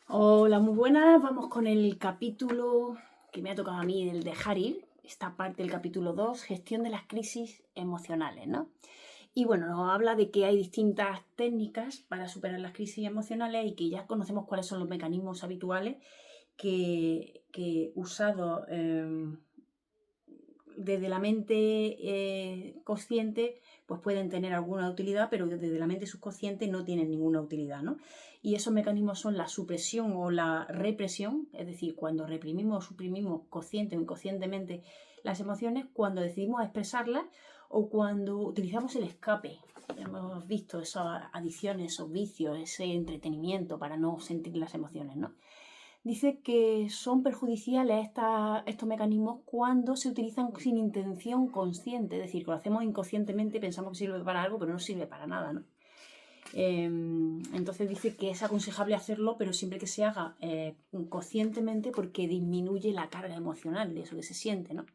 Hola, muy buenas. Vamos con el capítulo que me ha tocado a mí del dejar ir. Esta parte del capítulo 2, gestión de las crisis emocionales, ¿no? Y bueno, nos habla de que hay distintas técnicas para superar las crisis emocionales y que ya conocemos cuáles son los mecanismos habituales que usados desde la mente consciente pues pueden tener alguna utilidad, pero desde la mente subconsciente no tienen ninguna utilidad, ¿no? Y esos mecanismos son la supresión o la represión, es decir, cuando reprimimos o suprimimos consciente o inconscientemente las emociones, cuando decidimos expresarlas o cuando utilizamos el escape. Hemos visto esas adicciones, esos vicios, ese entretenimiento para no sentir las emociones, ¿no? Dice que son perjudiciales estos mecanismos cuando se utilizan sin intención consciente, es decir, que lo hacemos inconscientemente, pensamos que sirve para algo, pero no sirve para nada, ¿no? Entonces dice que es aconsejable hacerlo, pero siempre que se haga conscientemente porque disminuye la carga emocional de eso que se siente, ¿no?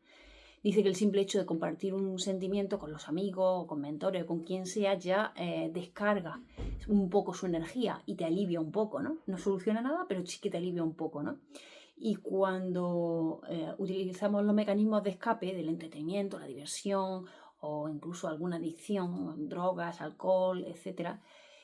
Dice que el simple hecho de compartir un sentimiento con los amigos, o con mentores, o con quien sea, ya descarga un poco su energía y te alivia un poco, ¿no? No soluciona nada, pero sí que te alivia un poco, ¿no? Y cuando utilizamos los mecanismos de escape del entretenimiento, la diversión o incluso alguna adicción, drogas, alcohol, etcétera,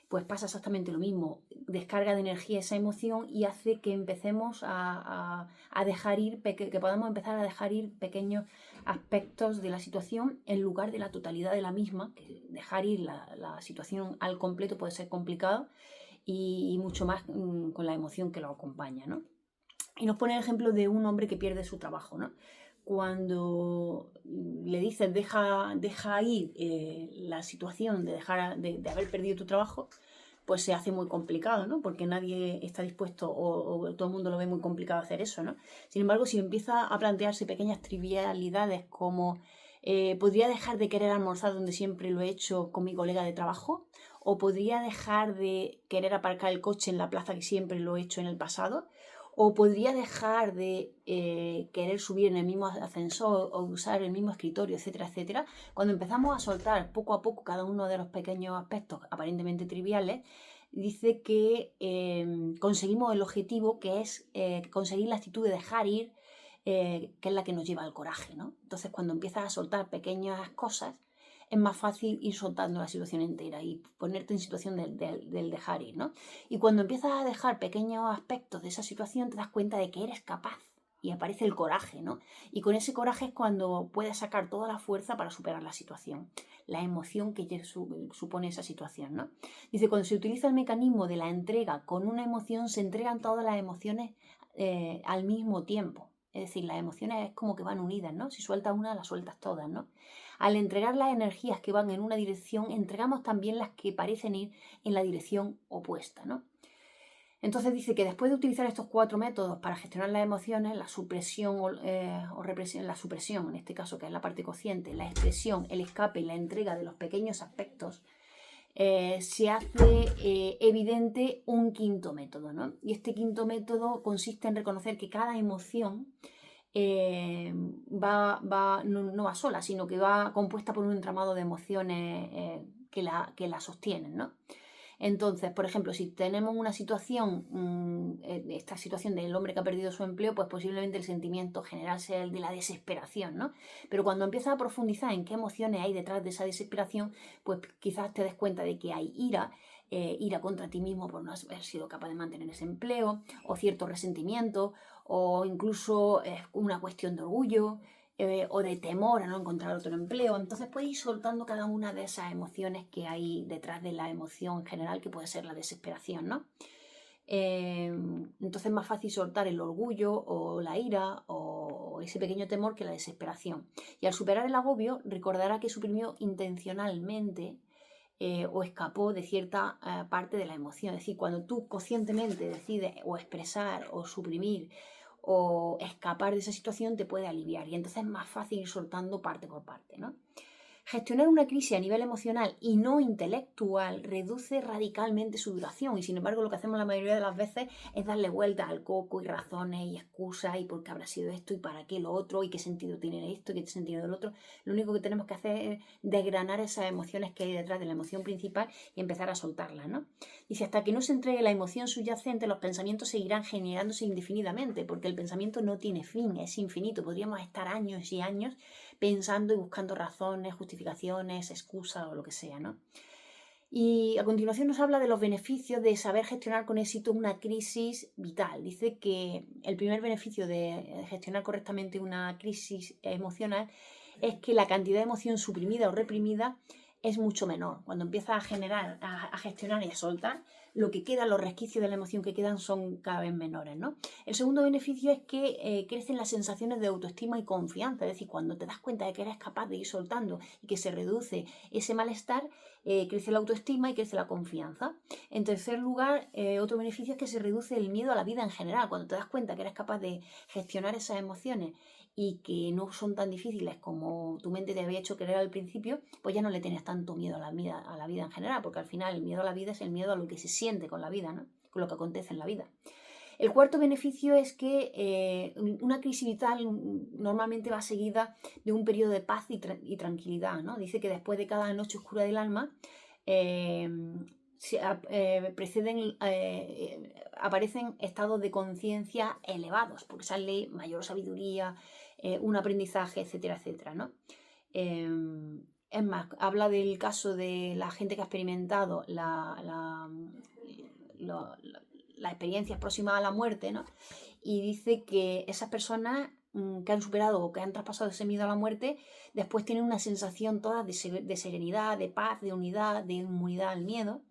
pues pasa exactamente lo mismo. Descarga de energía esa emoción y hace que empecemos a dejar ir, que podamos empezar a dejar ir pequeños aspectos de la situación en lugar de la totalidad de la misma, que dejar ir la situación al completo puede ser complicado y mucho más con la emoción que lo acompaña, ¿no? Y nos pone el ejemplo de un hombre que pierde su trabajo, ¿no? Cuando le dices deja ir la situación de haber perdido tu trabajo, pues se hace muy complicado, ¿no? Porque nadie está dispuesto o todo el mundo lo ve muy complicado hacer eso, ¿no? Sin embargo, si empieza a plantearse pequeñas trivialidades como podría dejar de querer almorzar donde siempre lo he hecho con mi colega de trabajo, o podría dejar de querer aparcar el coche en la plaza que siempre lo he hecho en el pasado, o podría dejar de querer subir en el mismo ascensor o usar el mismo escritorio, etcétera, etcétera. Cuando empezamos a soltar poco a poco cada uno de los pequeños aspectos aparentemente triviales, dice que conseguimos el objetivo, que es conseguir la actitud de dejar ir, que es la que nos lleva al coraje, ¿no? Entonces, cuando empiezas a soltar pequeñas cosas, es más fácil ir soltando la situación entera y ponerte en situación del dejar ir, ¿no? Y cuando empiezas a dejar pequeños aspectos de esa situación, te das cuenta de que eres capaz y aparece el coraje, ¿no? Y con ese coraje es cuando puedes sacar toda la fuerza para superar la situación, la emoción que supone esa situación, ¿no? Dice, cuando se utiliza el mecanismo de la entrega con una emoción, se entregan todas las emociones al mismo tiempo. Es decir, las emociones es como que van unidas, ¿no? Si sueltas una, las sueltas todas, ¿no? Al entregar las energías que van en una dirección, entregamos también las que parecen ir en la dirección opuesta, ¿no? Entonces dice que después de utilizar estos 4 métodos para gestionar las emociones, la supresión o represión, la supresión en este caso, que es la parte consciente, la expresión, el escape y la entrega de los pequeños aspectos, se hace evidente un quinto método, ¿no? Y este quinto método consiste en reconocer que cada emoción no va sola, sino que va compuesta por un entramado de emociones que la sostienen, ¿no? Entonces, por ejemplo, si tenemos una situación, esta situación del hombre que ha perdido su empleo, pues posiblemente el sentimiento general sea el de la desesperación, ¿no? Pero cuando empiezas a profundizar en qué emociones hay detrás de esa desesperación, pues quizás te des cuenta de que hay ira, ira contra ti mismo por no haber sido capaz de mantener ese empleo, o cierto resentimiento, o incluso una cuestión de orgullo, o de temor a no encontrar otro empleo. Entonces puedes ir soltando cada una de esas emociones que hay detrás de la emoción general, que puede ser la desesperación, ¿no? Entonces es más fácil soltar el orgullo o la ira o ese pequeño temor que la desesperación. Y al superar el agobio, recordará que suprimió intencionalmente o escapó de cierta parte de la emoción. Es decir, cuando tú conscientemente decides o expresar o suprimir o escapar de esa situación, te puede aliviar y entonces es más fácil ir soltando parte por parte, ¿no? Gestionar una crisis a nivel emocional y no intelectual reduce radicalmente su duración y sin embargo lo que hacemos la mayoría de las veces es darle vueltas al coco y razones y excusas y por qué habrá sido esto y para qué lo otro y qué sentido tiene esto y qué sentido del otro. Lo único que tenemos que hacer es desgranar esas emociones que hay detrás de la emoción principal y empezar a soltarlas, ¿no? Dice, hasta que no se entregue la emoción subyacente, los pensamientos seguirán generándose indefinidamente porque el pensamiento no tiene fin, es infinito. Podríamos estar años y años pensando y buscando razones, justificaciones, excusas o lo que sea, ¿no? Y a continuación nos habla de los beneficios de saber gestionar con éxito una crisis vital. Dice que el primer beneficio de gestionar correctamente una crisis emocional es que la cantidad de emoción suprimida o reprimida es mucho menor. Cuando empieza a generar, a gestionar y a soltar, lo que queda, los resquicios de la emoción que quedan son cada vez menores, ¿no? El segundo beneficio es que crecen las sensaciones de autoestima y confianza. Es decir, cuando te das cuenta de que eres capaz de ir soltando y que se reduce ese malestar, crece la autoestima y crece la confianza. En tercer lugar, otro beneficio es que se reduce el miedo a la vida en general. Cuando te das cuenta que eres capaz de gestionar esas emociones y que no son tan difíciles como tu mente te había hecho creer al principio, pues ya no le tienes tanto miedo a la vida en general, porque al final el miedo a la vida es el miedo a lo que se siente con la vida, ¿no? Con lo que acontece en la vida. El cuarto beneficio es que una crisis vital normalmente va seguida de un periodo de paz y tranquilidad, ¿no? Dice que después de cada noche oscura del alma aparecen estados de conciencia elevados, porque sale mayor sabiduría, un aprendizaje, etcétera, etcétera, ¿no? Es más, habla del caso de la gente que ha experimentado las experiencias próximas a la muerte, ¿no? Y dice que esas personas que han superado o que han traspasado ese miedo a la muerte, después tienen una sensación toda de serenidad, de paz, de unidad, de inmunidad al miedo.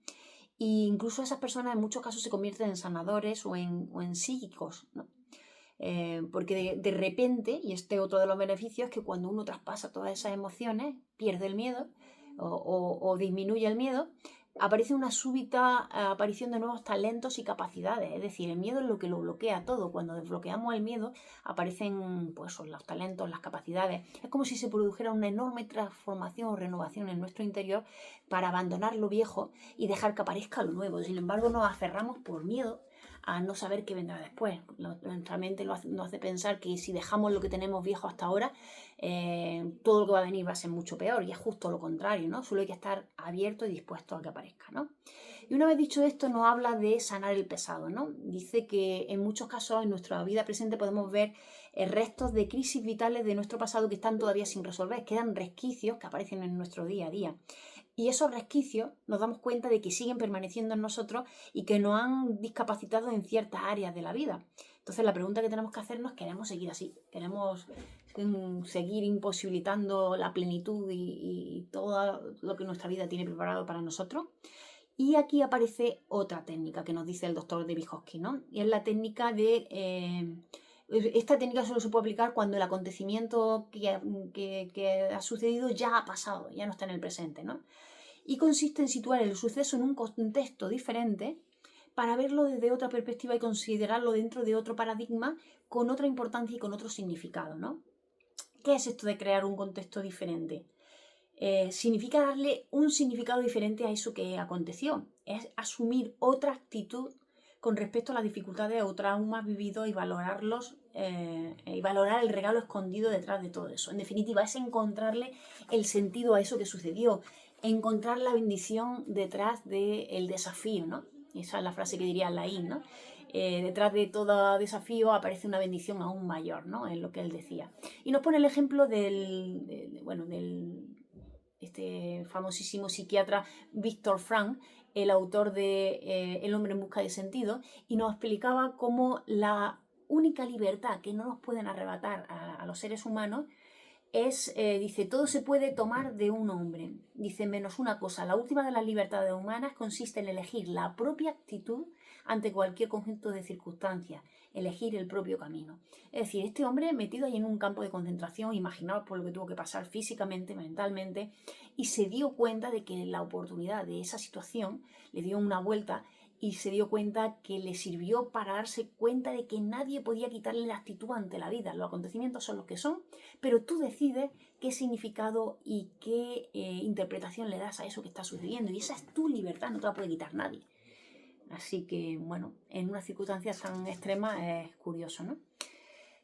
E incluso esas personas en muchos casos se convierten en sanadores o en psíquicos, ¿no? Porque de repente, y este otro de los beneficios, es que cuando uno traspasa todas esas emociones, pierde el miedo o disminuye el miedo, aparece una súbita aparición de nuevos talentos y capacidades. Es decir, el miedo es lo que lo bloquea todo. Cuando desbloqueamos el miedo, aparecen pues, los talentos, las capacidades. Es como si se produjera una enorme transformación o renovación en nuestro interior para abandonar lo viejo y dejar que aparezca lo nuevo. Sin embargo, nos aferramos por miedo a no saber qué vendrá después. Nuestra mente nos hace pensar que si dejamos lo que tenemos viejo hasta ahora, todo lo que va a venir va a ser mucho peor, y es justo lo contrario, ¿no? Solo hay que estar abierto y dispuesto a que aparezca, ¿no? Y una vez dicho esto, nos habla de sanar el pasado, ¿no? Dice que en muchos casos en nuestra vida presente podemos ver restos de crisis vitales de nuestro pasado que están todavía sin resolver, quedan resquicios que aparecen en nuestro día a día. Y esos resquicios nos damos cuenta de que siguen permaneciendo en nosotros y que nos han discapacitado en ciertas áreas de la vida. Entonces la pregunta que tenemos que hacernos es, ¿queremos seguir así? ¿Queremos seguir imposibilitando la plenitud y todo lo que nuestra vida tiene preparado para nosotros? Y aquí aparece otra técnica que nos dice el doctor David Hawkins, ¿no? Y es la técnica de... esta técnica solo se puede aplicar cuando el acontecimiento que ha sucedido ya ha pasado, ya no está en el presente, ¿no? Y consiste en situar el suceso en un contexto diferente para verlo desde otra perspectiva y considerarlo dentro de otro paradigma con otra importancia y con otro significado, ¿no? ¿Qué es esto de crear un contexto diferente? Significa darle un significado diferente a eso que aconteció. Es asumir otra actitud con respecto a las dificultades o traumas vividos y valorarlos y valorar el regalo escondido detrás de todo eso. En definitiva, es encontrarle el sentido a eso que sucedió, encontrar la bendición detrás del desafío, ¿no? Esa es la frase que diría Laín, ¿no? Detrás de todo desafío aparece una bendición aún mayor, ¿no? Es lo que él decía. Y nos pone el ejemplo del este famosísimo psiquiatra Viktor Frankl, el autor de El hombre en busca de sentido, y nos explicaba cómo la única libertad que no nos pueden arrebatar a los seres humanos es, dice, todo se puede tomar de un hombre. Dice, menos una cosa, la última de las libertades humanas consiste en elegir la propia actitud ante cualquier conjunto de circunstancias, elegir el propio camino. Es decir, este hombre metido ahí en un campo de concentración, imaginaos por lo que tuvo que pasar físicamente, mentalmente, y se dio cuenta de que la oportunidad de esa situación le dio una vuelta y se dio cuenta que le sirvió para darse cuenta de que nadie podía quitarle la actitud ante la vida. Los acontecimientos son los que son, pero tú decides qué significado y qué interpretación le das a eso que está sucediendo. Y esa es tu libertad, no te la puede quitar nadie. Así que, bueno, en unas circunstancias tan extremas es curioso, ¿no?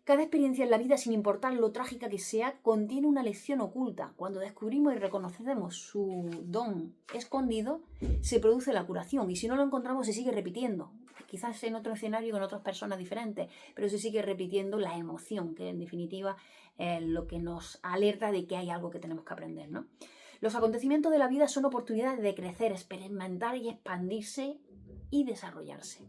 Cada experiencia en la vida, sin importar lo trágica que sea, contiene una lección oculta. Cuando descubrimos y reconocemos su don escondido, se produce la curación. Y si no lo encontramos, se sigue repitiendo. Quizás en otro escenario con otras personas diferentes, pero se sigue repitiendo la emoción, que en definitiva es lo que nos alerta de que hay algo que tenemos que aprender, ¿no? Los acontecimientos de la vida son oportunidades de crecer, experimentar y expandirse y desarrollarse.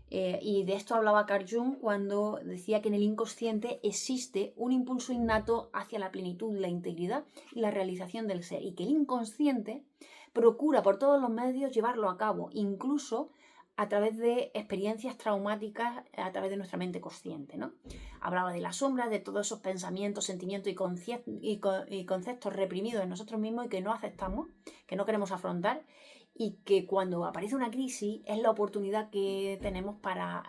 Y de esto hablaba Carl Jung cuando decía que en el inconsciente existe un impulso innato hacia la plenitud, la integridad y la realización del ser, y que el inconsciente procura por todos los medios llevarlo a cabo, incluso a través de experiencias traumáticas a través de nuestra mente consciente, ¿no? Hablaba de la sombra, de todos esos pensamientos, sentimientos y conceptos reprimidos en nosotros mismos y que no aceptamos, que no queremos afrontar, y que cuando aparece una crisis es la oportunidad que tenemos para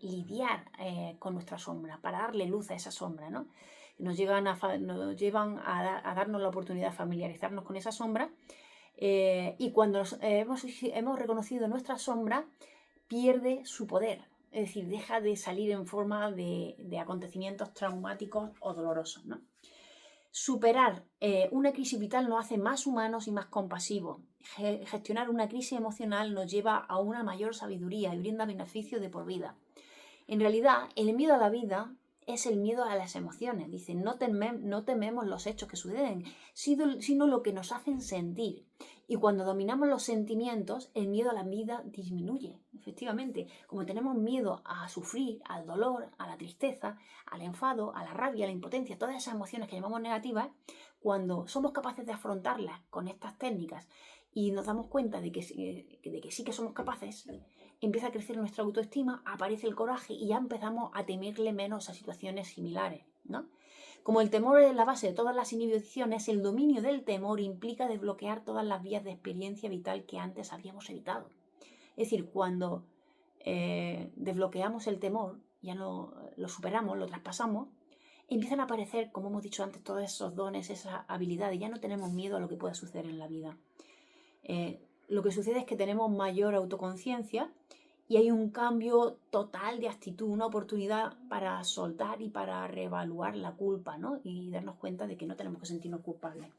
lidiar con nuestra sombra, para darle luz a esa sombra, ¿no? Nos llevan a darnos la oportunidad de familiarizarnos con esa sombra, y cuando hemos reconocido nuestra sombra, pierde su poder, es decir, deja de salir en forma de acontecimientos traumáticos o dolorosos, ¿no? Superar una crisis vital nos hace más humanos y más compasivos. Gestionar una crisis emocional nos lleva a una mayor sabiduría y brinda beneficios de por vida. En realidad, el miedo a la vida es el miedo a las emociones. Dicen, no tememos los hechos que suceden, sino lo que nos hacen sentir. Y cuando dominamos los sentimientos, el miedo a la vida disminuye. Efectivamente, como tenemos miedo a sufrir, al dolor, a la tristeza, al enfado, a la rabia, a la impotencia, todas esas emociones que llamamos negativas, cuando somos capaces de afrontarlas con estas técnicas y nos damos cuenta de que sí que somos capaces, empieza a crecer nuestra autoestima, aparece el coraje y ya empezamos a temerle menos a situaciones similares, ¿no? Como el temor es la base de todas las inhibiciones, el dominio del temor implica desbloquear todas las vías de experiencia vital que antes habíamos evitado. Es decir, cuando desbloqueamos el temor, ya no lo superamos, lo traspasamos, empiezan a aparecer, como hemos dicho antes, todos esos dones, esas habilidades. Ya no tenemos miedo a lo que pueda suceder en la vida. Lo que sucede es que tenemos mayor autoconciencia y hay un cambio total de actitud, una oportunidad para soltar y para reevaluar la culpa, ¿no? Y darnos cuenta de que no tenemos que sentirnos culpables.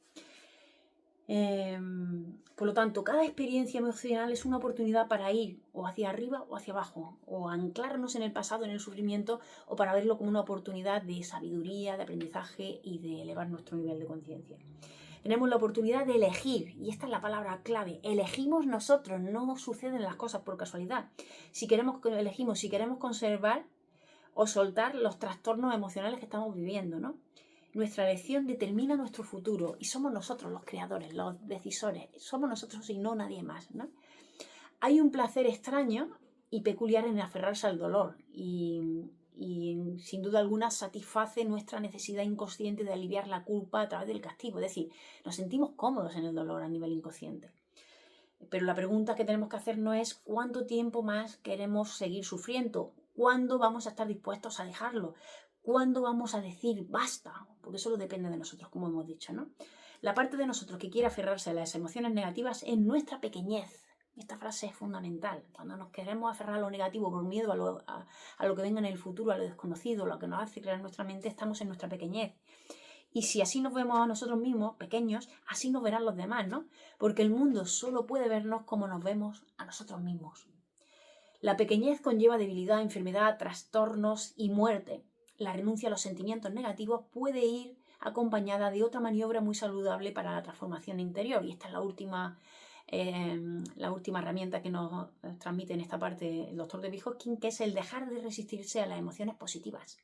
Por lo tanto, cada experiencia emocional es una oportunidad para ir o hacia arriba o hacia abajo, o anclarnos en el pasado, en el sufrimiento, o para verlo como una oportunidad de sabiduría, de aprendizaje y de elevar nuestro nivel de conciencia. Tenemos la oportunidad de elegir, y esta es la palabra clave. Elegimos nosotros, no suceden las cosas por casualidad. Elegimos si queremos conservar o soltar los trastornos emocionales que estamos viviendo, ¿no? Nuestra elección determina nuestro futuro y somos nosotros los creadores, los decisores. Somos nosotros y no nadie más, ¿no? Hay un placer extraño y peculiar en aferrarse al dolor y sin duda alguna satisface nuestra necesidad inconsciente de aliviar la culpa a través del castigo. Es decir, nos sentimos cómodos en el dolor a nivel inconsciente. Pero la pregunta que tenemos que hacernos es ¿cuánto tiempo más queremos seguir sufriendo? ¿Cuándo vamos a estar dispuestos a dejarlo? ¿Cuándo vamos a decir basta? Porque eso depende de nosotros, como hemos dicho, ¿no? La parte de nosotros que quiere aferrarse a las emociones negativas es nuestra pequeñez. Esta frase es fundamental. Cuando nos queremos aferrar a lo negativo por miedo a lo que venga en el futuro, a lo desconocido, a lo que nos hace crear nuestra mente, estamos en nuestra pequeñez. Y si así nos vemos a nosotros mismos, pequeños, así nos verán los demás, ¿no? Porque el mundo solo puede vernos como nos vemos a nosotros mismos. La pequeñez conlleva debilidad, enfermedad, trastornos y muerte. La renuncia a los sentimientos negativos puede ir acompañada de otra maniobra muy saludable para la transformación interior. Y esta es la última herramienta que nos transmite en esta parte el doctor David Hawkins, que es el dejar de resistirse a las emociones positivas.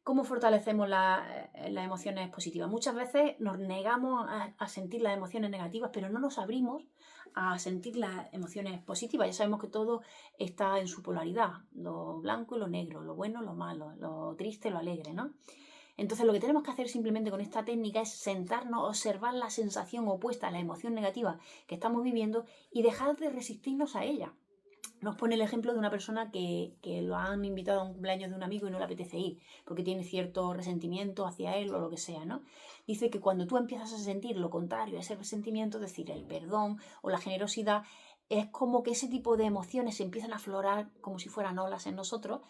¿Cómo fortalecemos las emociones positivas? Muchas veces nos negamos a sentir las emociones negativas, pero no nos abrimos a sentir las emociones positivas. Ya sabemos que todo está en su polaridad, lo blanco y lo negro, lo bueno, lo malo, lo triste, lo alegre, ¿no? Entonces lo que tenemos que hacer simplemente con esta técnica es sentarnos, observar la sensación opuesta a la emoción negativa que estamos viviendo y dejar de resistirnos a ella. Nos pone el ejemplo de una persona que lo han invitado a un cumpleaños de un amigo y no le apetece ir porque tiene cierto resentimiento hacia él o lo que sea, ¿no? Dice que cuando tú empiezas a sentir lo contrario a ese resentimiento, es decir, el perdón o la generosidad, es como que ese tipo de emociones se empiezan a aflorar como si fueran olas en nosotros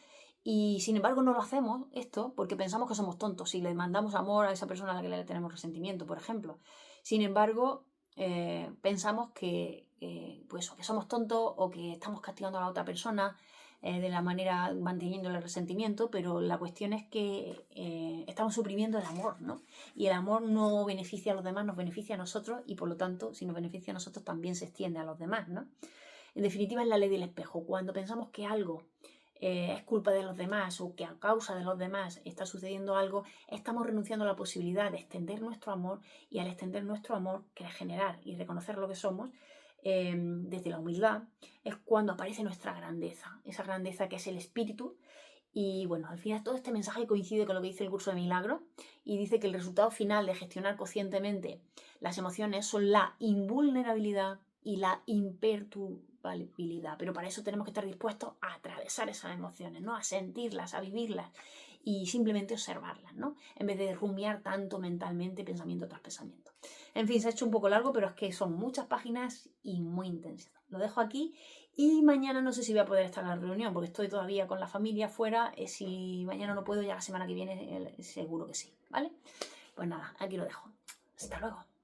y sin embargo no lo hacemos esto porque pensamos que somos tontos si le mandamos amor a esa persona a la que le tenemos resentimiento, por ejemplo. Sin embargo, pensamos pues, o que somos tontos o que estamos castigando a la otra persona de la manera manteniendo el resentimiento, pero la cuestión es que estamos suprimiendo el amor, ¿no? Y el amor no beneficia a los demás, nos beneficia a nosotros y por lo tanto, si nos beneficia a nosotros, también se extiende a los demás, ¿no? En definitiva, es la ley del espejo. Cuando pensamos que algo es culpa de los demás o que a causa de los demás está sucediendo algo, estamos renunciando a la posibilidad de extender nuestro amor y al extender nuestro amor, que es generar y reconocer lo que somos, desde la humildad, es cuando aparece nuestra grandeza, esa grandeza que es el espíritu. Y bueno, al final todo este mensaje coincide con lo que dice el curso de milagros y dice que el resultado final de gestionar conscientemente las emociones son la invulnerabilidad y la imperturbabilidad. Pero para eso tenemos que estar dispuestos a atravesar esas emociones, ¿no? A sentirlas, a vivirlas y simplemente observarlas, ¿no? En vez de rumiar tanto mentalmente, pensamiento tras pensamiento. En fin, se ha hecho un poco largo, pero es que son muchas páginas y muy intensas. Lo dejo aquí y mañana no sé si voy a poder estar en la reunión porque estoy todavía con la familia fuera. Si mañana no puedo, ya la semana que viene seguro que sí, ¿vale? Pues nada, aquí lo dejo. Hasta luego.